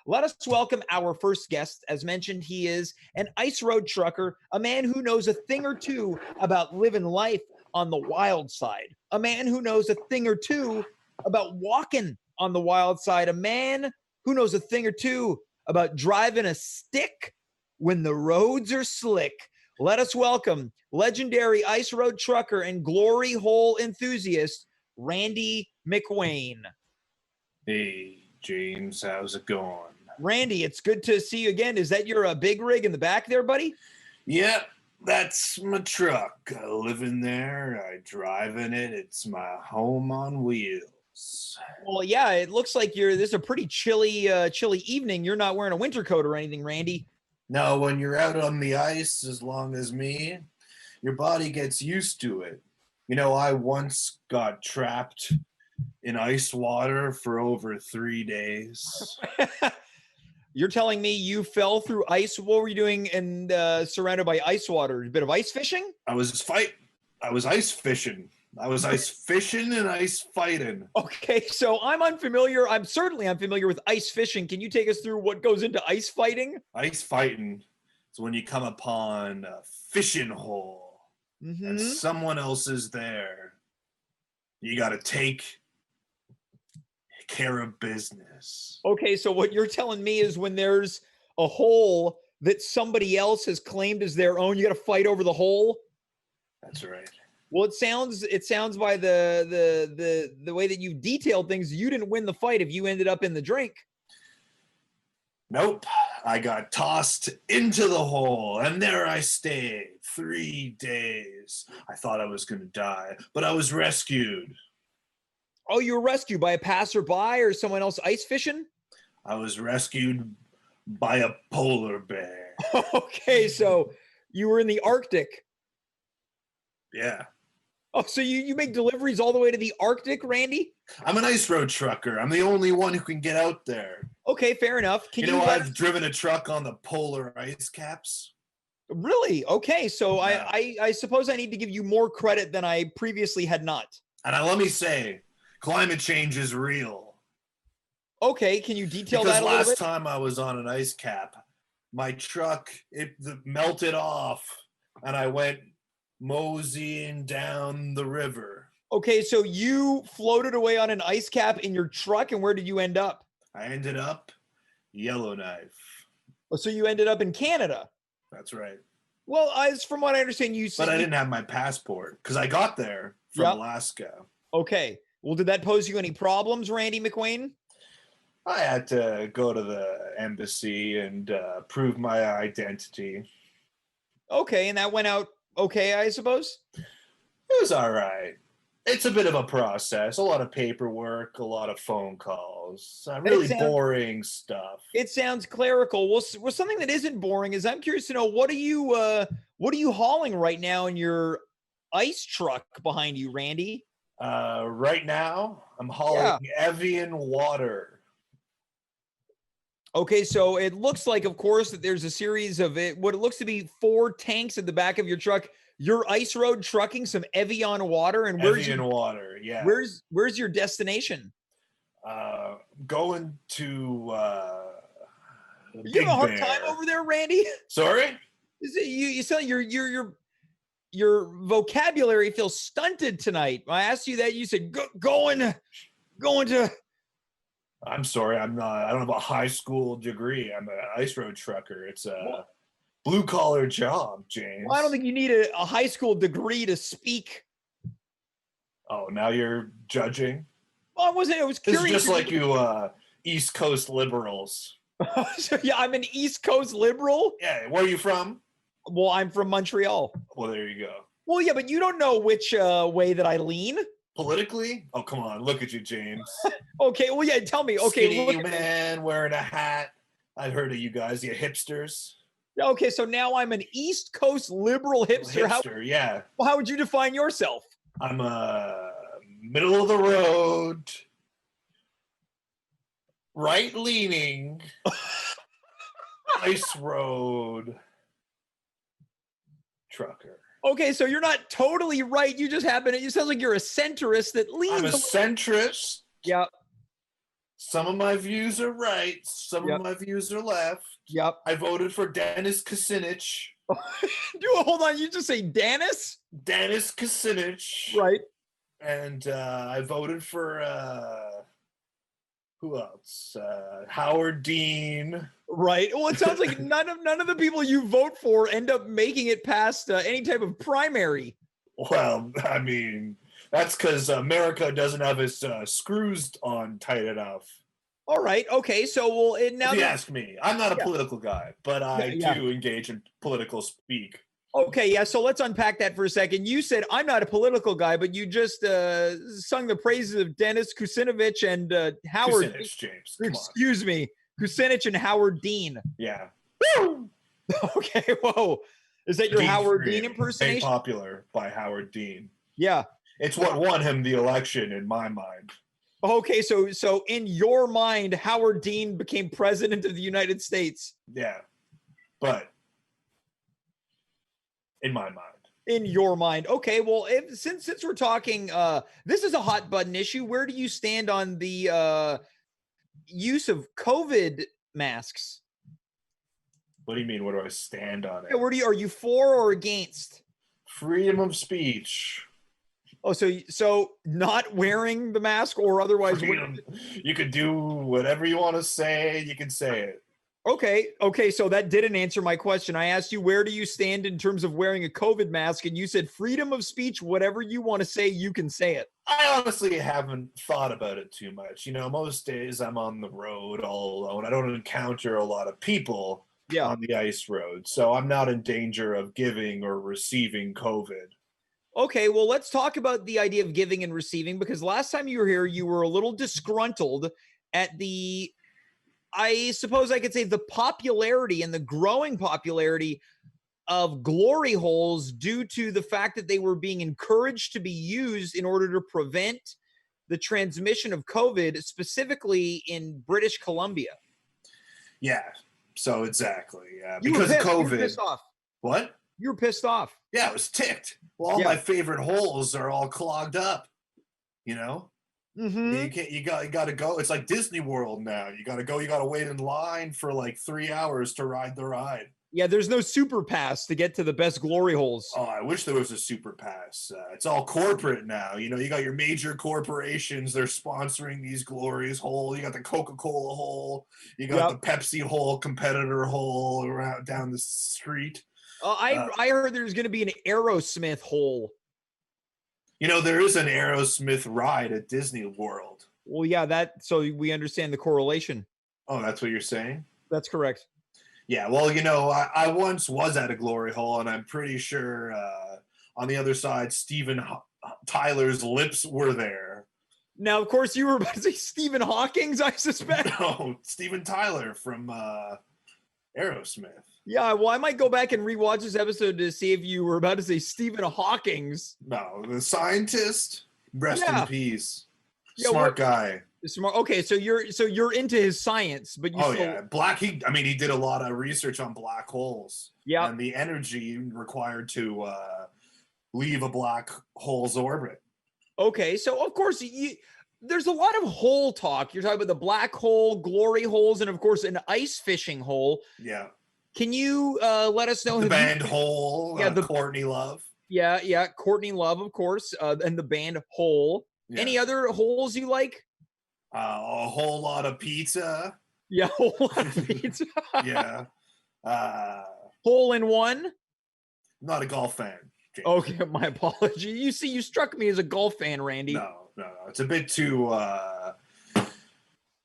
Let us welcome our first guest. As mentioned, he is an ice road trucker, a man who knows a thing or two about living life on the wild side, a man who knows a thing or two about walking on the wild side, a man who knows a thing or two about driving a stick when the roads are slick. Let us welcome legendary ice road trucker and glory hole enthusiast, Randy McWayne. Hey, James, how's it going? Randy, it's good to see you again. Is that your big rig in the back there, buddy? Yep, that's my truck. I live in there. I drive in it. It's my home on wheels. Well, yeah, it looks like this is a pretty chilly evening. You're not wearing a winter coat or anything, Randy. No, when you're out on the ice, as long as me, your body gets used to it. You know, I once got trapped in ice water for over 3 days. You're telling me you fell through ice? What were you doing and surrounded by ice water? A bit of ice fishing? I was ice fishing. I was ice fishing and ice fighting. Okay, so I'm unfamiliar. I'm certainly unfamiliar with ice fishing. Can you take us through what goes into ice fighting? Ice fighting is when you come upon a fishing hole and someone else is there. You got to take care of business. Okay, so what you're telling me is when there's a hole that somebody else has claimed as their own, you got to fight over the hole? That's right. Well, it sounds by the way that you detailed things, you didn't win the fight if you ended up in the drink. Nope. I got tossed into the hole, and there I stayed 3 days. I thought I was going to die, but I was rescued. Oh, you were rescued by a passerby or someone else ice fishing? I was rescued by a polar bear. Okay, so you were in the Arctic. Yeah. Oh, so you make deliveries all the way to the Arctic, Randy? I'm an ice road trucker. I'm the only one who can get out there. Okay, fair enough. I've driven a truck on the polar ice caps. Really? Okay, so Yeah. I suppose I need to give you more credit than I previously had not. And let me say, climate change is real. Okay, can you detail because that a little bit? Last time I was on an ice cap, my truck, it melted off, and I went moseying down the river. Okay, so you floated away on an ice cap in your truck, and where did you end up? I ended up Yellowknife. Oh, so you ended up in Canada. That's right. Well, from what I understand, you said... But I didn't have my passport, because I got there from Alaska. Okay. Well, did that pose you any problems, Randy McWayne? I had to go to the embassy and prove my identity. Okay, and that went out okay, I suppose? It was all right. It's a bit of a process, a lot of paperwork, a lot of phone calls, really boring stuff. It sounds clerical. Well, something that isn't boring is I'm curious to know, what are you hauling right now in your ice truck behind you, Randy? Right now, I'm hauling Evian water. Okay, so it looks like, of course, that there's a series of what it looks to be 4 tanks at the back of your truck. You're ice road trucking some Evian water, and water, yeah. Where's your destination? Going to. You have a hard time over there, Randy? Sorry? Is it you sound your vocabulary feels stunted tonight. I asked you that, you said going to. I'm sorry, I'm not. I don't have a high school degree. I'm an ice road trucker. It's a blue collar job, James. Well, I don't think you need a high school degree to speak. Oh, now you're judging? Well, I wasn't. I was curious. It's just like you East Coast liberals. So, yeah, I'm an East Coast liberal. Yeah, where are you from? Well, I'm from Montreal. Well, there you go. Well, yeah, but you don't know which way that I lean. Politically? Oh, come on. Look at you, James. Okay, well, yeah, tell me. Okay, skinny man wearing a hat. I've heard of you guys, you hipsters. Okay, so now I'm an East Coast liberal hipster. Yeah. Well, how would you define yourself? I'm a middle of the road, right-leaning, ice road trucker. Okay, so you're not totally right. You just happen to, you sound like you're a centrist that leans. I'm a centrist. Yeah. Some of my views are right. Some Yep. of my views are left. Yep. I voted for Dennis Kucinich. Hold on. You just say Dennis? Dennis Kucinich. Right. And I voted for who else? Howard Dean. Right. Well, it sounds like none of the people you vote for end up making it past any type of primary. Well, I mean, that's because America doesn't have its screws on tight enough. All right. Okay. So, well, now If you that, ask me, I'm not a political guy, but I do engage in political speak. Okay, yeah. So let's unpack that for a second. You said I'm not a political guy, but you just sung the praises of Dennis Kucinich and Howard. Kucinich, James. Excuse me, Kucinich and Howard Dean. Yeah. Okay. Whoa. Is that your Howard Dean impersonation? Made popular by Howard Dean. Yeah. It's what won him the election in my mind. Okay, so in your mind, Howard Dean became president of the United States. Yeah, but in my mind. In your mind. Okay, well, since we're talking, this is a hot button issue. Where do you stand on the use of COVID masks? What do you mean? What do I stand on it? Yeah, are you for or against? Freedom of speech. Oh, so not wearing the mask or otherwise? You could do whatever you want to say. You can say it. Okay. So that didn't answer my question. I asked you, where do you stand in terms of wearing a COVID mask? And you said freedom of speech, whatever you want to say, you can say it. I honestly haven't thought about it too much. You know, most days I'm on the road all alone. I don't encounter a lot of people on the ice road. So I'm not in danger of giving or receiving COVID. Okay, well, let's talk about the idea of giving and receiving, because last time you were here, you were a little disgruntled at the, I suppose I could say, the popularity and the growing popularity of glory holes due to the fact that they were being encouraged to be used in order to prevent the transmission of COVID, specifically in British Columbia. Yeah, so exactly. Because of COVID. You were pissed off. What? You were pissed off. Yeah, I was ticked. Well, all my favorite holes are all clogged up. You know? Mm-hmm. You got to go. It's like Disney World now. You got to go. You got to wait in line for like 3 hours to ride the ride. Yeah, there's no super pass to get to the best glory holes. Oh, I wish there was a super pass. It's all corporate now. You know, you got your major corporations. They're sponsoring these glorious holes. You got the Coca-Cola hole. You got the Pepsi hole, competitor hole around down the street. I heard there's going to be an Aerosmith hole. You know, there is an Aerosmith ride at Disney World. Well, yeah, so we understand the correlation. Oh, that's what you're saying? That's correct. Yeah, well, you know, I once was at a glory hole, and I'm pretty sure on the other side, Steven Tyler's lips were there. Now, of course, you were about to say Stephen Hawking's, I suspect. No, Steven Tyler from Aerosmith. Yeah, well, I might go back and rewatch this episode to see if you were about to say Stephen Hawking's. No, the scientist. Rest in peace. Yeah, Smart guy. Smart. Okay, so you're into his science, but you he did a lot of research on black holes. Yeah, and the energy required to leave a black hole's orbit. Okay, so of course there's a lot of hole talk. You're talking about the black hole, glory holes, and of course an ice fishing hole. Yeah. Can you let us know the band Hole? Yeah, the Courtney Love. Yeah, Courtney Love, of course, and the band Hole. Yeah. Any other holes you like? A whole lot of pizza. Yeah, a whole lot of pizza. Yeah. Hole in one. Not a golf fan. James. Okay, my apology. You struck me as a golf fan, Randy. No. It's a bit too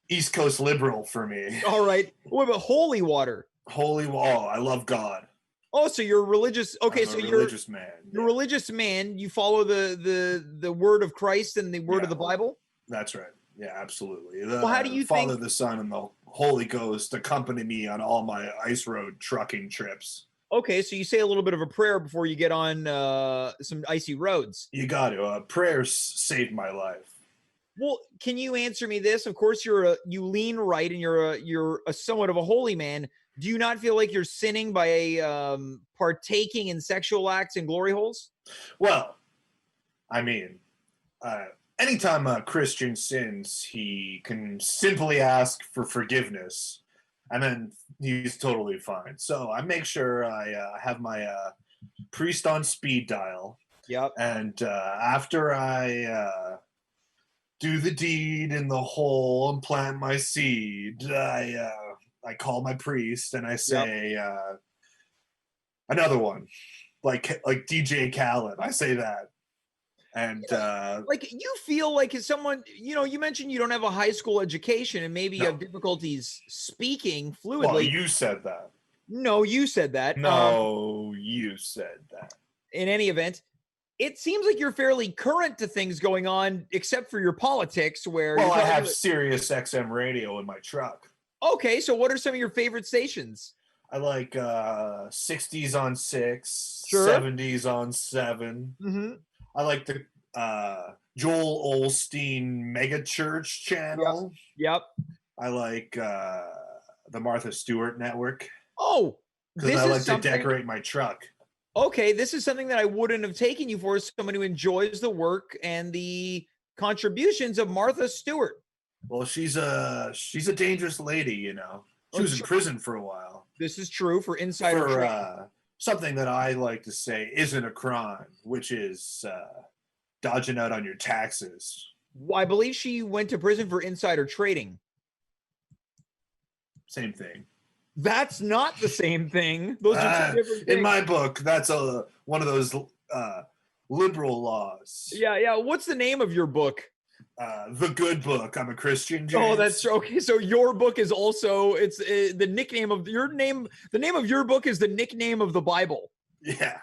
East Coast liberal for me. All right. What about holy water? I love God. Oh, so you're religious. Okay, so you're a religious man. You're a religious man. You follow the word of Christ and the word of the Bible? That's right. Yeah, absolutely. How do you Father, the Son, and the Holy Ghost accompany me on all my ice road trucking trips. Okay, so you say a little bit of a prayer before you get on some icy roads. You got to. Prayers saved my life. Well, can you answer me this? Of course, you lean right, and you're a somewhat of a holy man. Do you not feel like you're sinning by partaking in sexual acts and glory holes? Well, I mean, anytime a Christian sins, he can simply ask for forgiveness, and then he's totally fine. So I make sure I have my priest on speed dial, Yep. and after I do the deed in the hole and plant my seed, I call my priest and I Yep. say another one, like DJ Khaled. I say that, and Like, you feel like as someone, you mentioned you don't have a high school education and maybe you No. have difficulties speaking well, fluidly. you said that. No, you said that. No, you said that. In any event, it seems like you're fairly current to things going on, except for your politics, where Well, you're I talking have about- Sirius XM radio in my truck. Okay, so what are some of your favorite stations? I like 60s on 6, Sure. 70s on 7. Mm-hmm. I like the Joel Olstein Mega Church channel. Yep. I like the Martha Stewart Network Oh, because this I is like to something. decorate my truck. Okay, this is something that I wouldn't have taken you for, someone who enjoys the work and the contributions of Martha Stewart. Well, she's a dangerous lady, you know. She was in prison for a while This is true for insider trading. for something that I like to say isn't a crime, which is dodging out on your taxes. I believe she went to prison for insider trading. Same thing. That's not the same thing. Those are two different things. In my book, that's one of those liberal laws. Yeah. What's the name of your book? The Good Book. I'm a Christian. James. Oh, that's okay. So your book is also the nickname of your name. The name of your book is the nickname of the Bible. Yeah,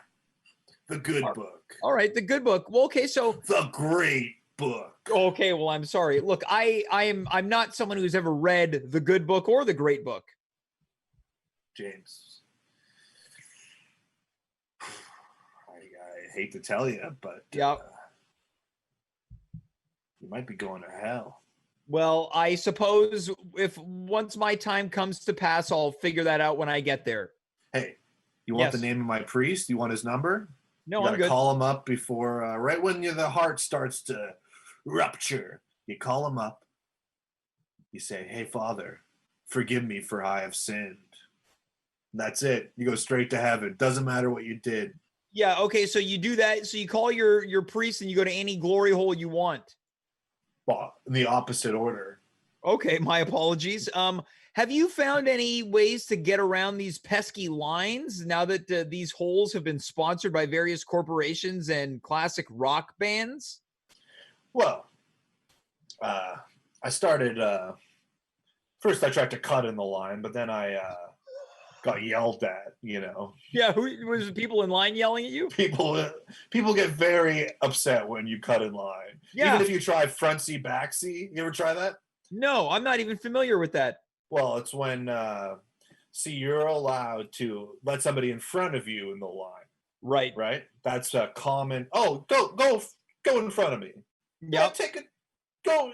the Good Book. All right, the Good Book. Well, okay, so the Great Book. Okay, well, I'm sorry. Look, I'm not someone who's ever read the Good Book or the Great Book. James, I hate to tell you, but yeah, you might be going to hell. Well, I suppose if once my time comes to pass, I'll figure that out when I get there. Hey, you want the name of my priest? You want his number? No, you I'm good. Call him up before, right when the heart starts to rupture. You call him up. You say, "Hey, Father, forgive me for I have sinned." That's it. You go straight to heaven. Doesn't matter what you did. Yeah. Okay. So you do that. So you call your priest and you go to any glory hole you want. Well, in the opposite order. Okay. My apologies. Have you found any ways to get around these pesky lines now that these holes have been sponsored by various corporations and classic rock bands? Well, I started. First, I tried to cut in the line, but then I got yelled at. You know. Yeah, who was people in line yelling at you? People get very upset when you cut in line. Yeah. Even if you try front C, back C. You ever try that? No, I'm not even familiar with that. Well, it's when you're allowed to let somebody in front of you in the line. Right. Right. That's a common. Oh, go in front of me. Yeah. Take it. Go.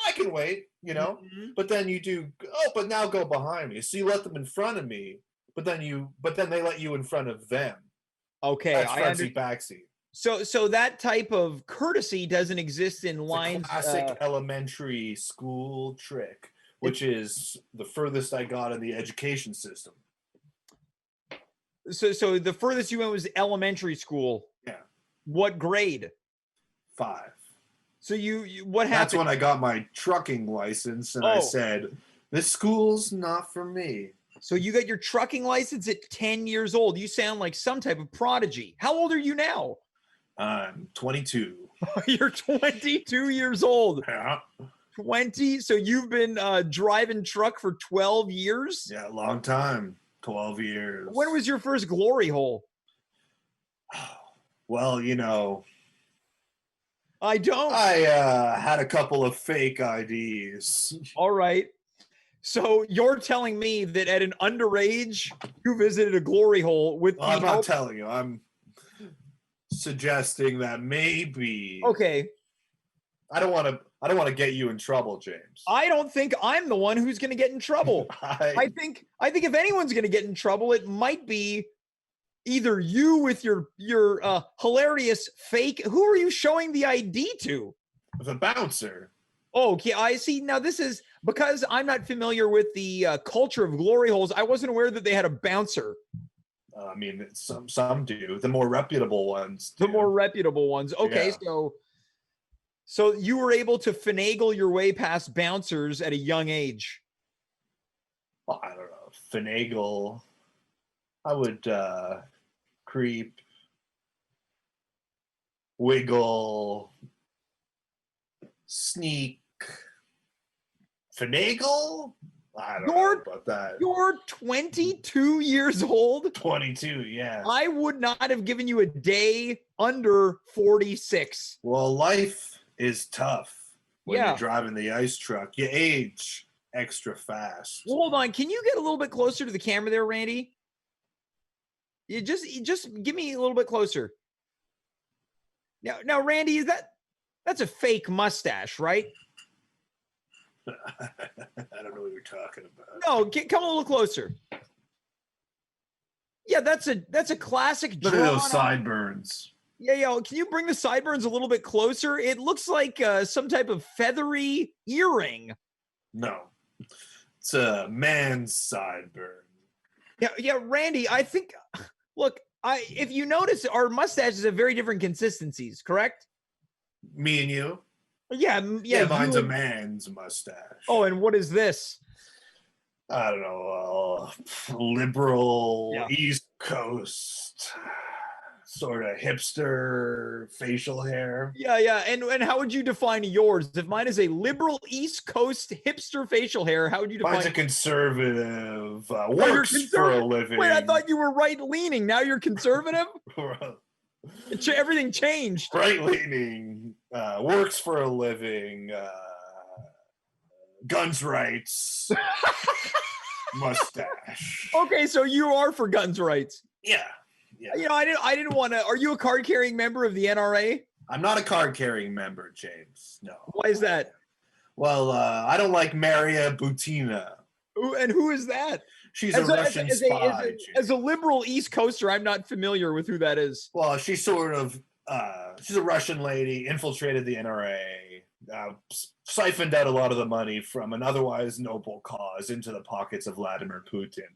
I can wait. You know. Mm-hmm. But then you do. Oh, but now go behind me. So you let them in front of me. But then they let you in front of them. Okay. That's frontsy backsy. So that type of courtesy doesn't exist in lines. It's a classic elementary school trick, which is the furthest I got in the education system. So the furthest you went was elementary school. Yeah. What grade? 5. So you what happened? That's when I got my trucking license, and I said, "This school's not for me." So you got your trucking license at 10 years old. You sound like some type of prodigy. How old are you now? I'm 22. You're 22 years old. Yeah. 20. So you've been driving truck for 12 years? Yeah, long time. 12 years. When was your first glory hole? Well, you know, I don't. I had a couple of fake IDs. All right. So you're telling me that at an underage, you visited a glory hole with I'm not telling you. I'm suggesting that maybe. Okay. I don't want to get you in trouble, James. I don't think I'm the one who's going to get in trouble. I think if anyone's going to get in trouble, it might be either you with your hilarious fake. Who are you showing the ID to? The bouncer. Oh, okay. I see. Now this is because I'm not familiar with the culture of glory holes. I wasn't aware that they had a bouncer. I mean, some do. The more reputable ones do. The more reputable ones. Okay, Yeah. so you were able to finagle your way past bouncers at a young age. Well, I don't know. Finagle. I would creep, wiggle, sneak, finagle. I don't know about that. You're 22 years old. 22, yeah. I would not have given you a day under 46. Well, life is tough when Yeah. you're driving the ice truck. You age extra fast. Well, hold on. Can you get a little bit closer to the camera there, Randy? You just give me a little bit closer. Now, Randy, that's a fake mustache, right? I don't know what you're talking about. No, come a little closer. Yeah, that's a classic. Look at those sideburns. Yeah. Can you bring the sideburns a little bit closer? It looks like some type of feathery earring. No, it's a man's sideburn. Yeah, Randy. I think. Look, if you notice, our mustaches have very different consistencies. Correct? Me and you. Yeah. Mine's a man's mustache. Oh, and what is this? I don't know, liberal East Coast sort of hipster facial hair. Yeah. And how would you define yours? If mine is a liberal East Coast hipster facial hair, how would you define? Mine's a conservative, works for a living. Wait, I thought you were right leaning. Now you're conservative? Everything changed. Right leaning, works for a living, guns rights. Mustache. Okay, so you are for guns rights. Yeah. You know, I didn't want to. Are you a card carrying member of the NRA? I'm not a card carrying member, James. No. Why is that? Well, I don't like Maria Butina. And who is that? She's a Russian spy. As a liberal East Coaster, I'm not familiar with who that is. Well, she's sort of she's a Russian lady, infiltrated the NRA, siphoned out a lot of the money from an otherwise noble cause into the pockets of Vladimir Putin.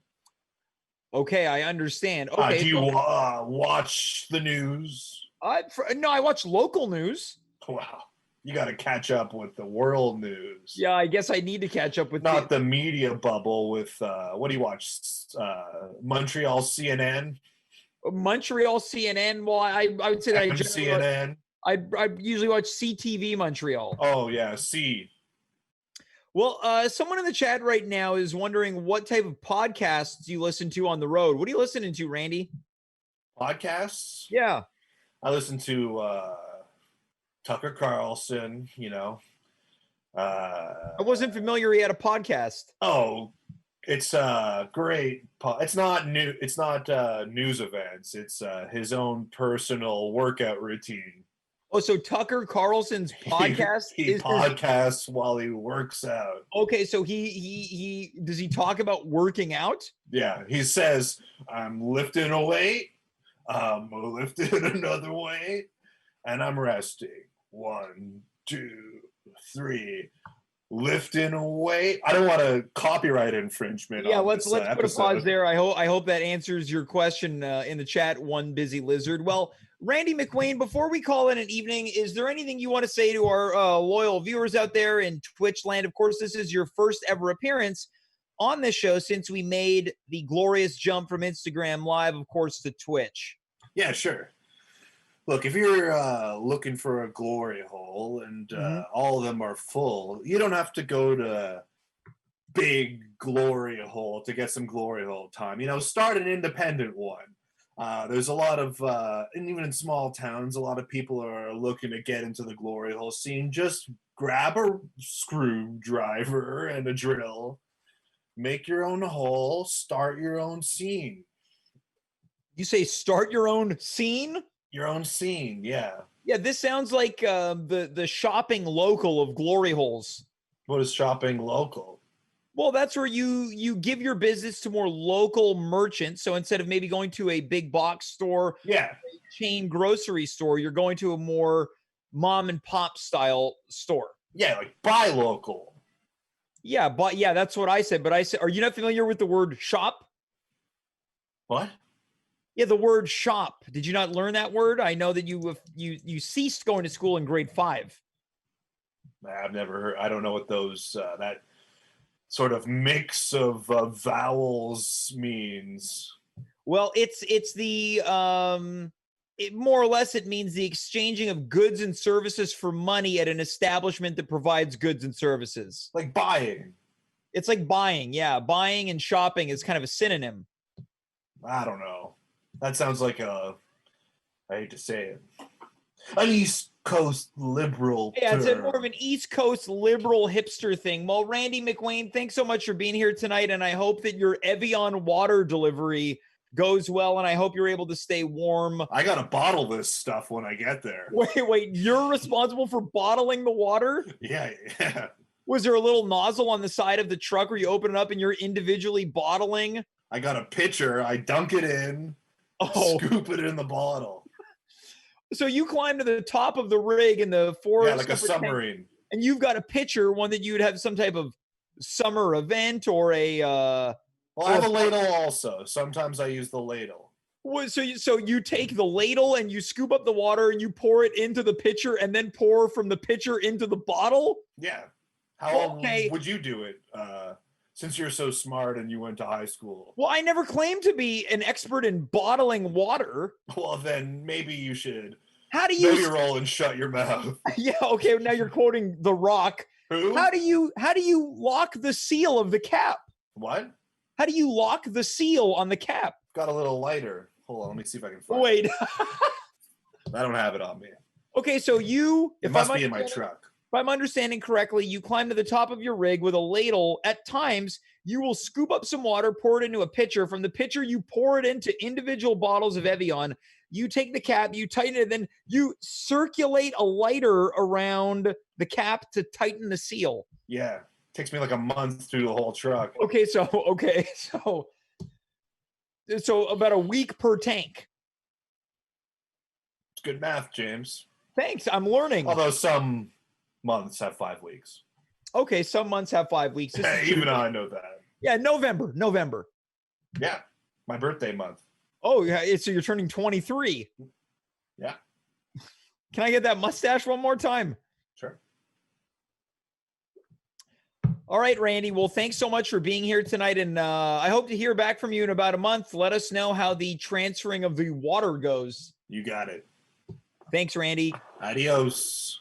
Okay, I understand. Okay, do you watch the news? No, I watch local news. Wow. You got to catch up with the world news. Yeah, I guess I need to catch up with not the media bubble with what do you watch? Montreal CNN. Montreal CNN. Well, I would say that CNN. I usually watch CTV Montreal. Oh yeah, C. Well, someone in the chat right now is wondering what type of podcasts you listen to on the road. What are you listening to, Randy? Podcasts? Yeah. I listen to Tucker Carlson, you know. I wasn't familiar he had a podcast. Oh, it's great. It's not new. It's not news events. It's his own personal workout routine. Oh, so Tucker Carlson's podcast he podcasts while he works out. Okay, so he does he talk about working out? Yeah, he says, I'm lifting a weight, I'm lifting another weight, and I'm resting. 1, 2, 3. Lifting a weight. I don't want a copyright infringement. Yeah, let's put a pause there. I hope that answers your question in the chat, One Busy Lizard. Well, Randy McWayne, before we call it an evening, is there anything you want to say to our loyal viewers out there in Twitch land? Of course, this is your first ever appearance on this show since we made the glorious jump from Instagram Live, of course, to Twitch. Yeah, sure. Look, if you're looking for a glory hole and all of them are full, you don't have to go to big glory hole to get some glory hole time. You know, start an independent one. There's a lot of, and even in small towns, a lot of people are looking to get into the glory hole scene. Just grab a screwdriver and a drill, make your own hole, start your own scene. You say start your own scene? Your own scene, yeah. Yeah, this sounds like the shopping local of glory holes. What is shopping local? Well, that's where you give your business to more local merchants. So instead of maybe going to a big box store, yeah, a chain grocery store, you're going to a more mom and pop style store. Yeah, like buy local. Yeah, but yeah, that's what I said. But I said, are you not familiar with the word shop? What? Yeah, the word shop. Did you not learn that word? I know that you ceased going to school in grade 5. I've never heard. I don't know what those that sort of mix of vowels means. Well, it's the it more or less it means the exchanging of goods and services for money at an establishment that provides goods and services. Like buying. It's like buying, yeah. Buying and shopping is kind of a synonym. I don't know. That sounds like I hate to say it, an East Coast liberal Yeah, it's term. more of an East Coast liberal hipster thing. Well, Randy McWayne, thanks so much for being here tonight, and I hope that your Evian water delivery goes well, and I hope you're able to stay warm. I gotta bottle this stuff when I get there. Wait, you're responsible for bottling the water? Yeah. Was there a little nozzle on the side of the truck where you open it up and you're individually bottling? I got a pitcher. I dunk it in, scoop it in the bottle. So you climb to the top of the rig in the forest. Yeah, like a submarine. Tank, and you've got a pitcher, one that you'd have some type of summer event or a. Well, I have a ladle also. Sometimes I use the ladle. So you take the ladle and you scoop up the water and you pour it into the pitcher and then pour from the pitcher into the bottle? Yeah. How would you do it? Since you're so smart and you went to high school. Well, I never claimed to be an expert in bottling water. Well, then maybe you should. How do you maybe roll and shut your mouth? Yeah, okay. Now you're quoting The Rock. Who? How do you lock the seal of the cap? What? How do you lock the seal on the cap? Got a little lighter. Hold on, let me see if I can find Wait. it. I don't have it on me. Okay, so it must be in my truck. If I'm understanding correctly, you climb to the top of your rig with a ladle. At times, you will scoop up some water, pour it into a pitcher. From the pitcher, you pour it into individual bottles of Evian. You take the cap, you tighten it, and then you circulate a lighter around the cap to tighten the seal. Yeah. Takes me like a month through the whole truck. So about a week per tank. It's good math, James. Thanks. I'm learning. Although some months have 5 weeks. Okay, some months have 5 weeks. Even I know that. Yeah, November. Yeah, my birthday month. Oh, yeah. So you're turning 23. Yeah. Can I get that mustache one more time? Sure. All right, Randy. Well, thanks so much for being here tonight. And I hope to hear back from you in about a month. Let us know how the transferring of the water goes. You got it. Thanks, Randy. Adios.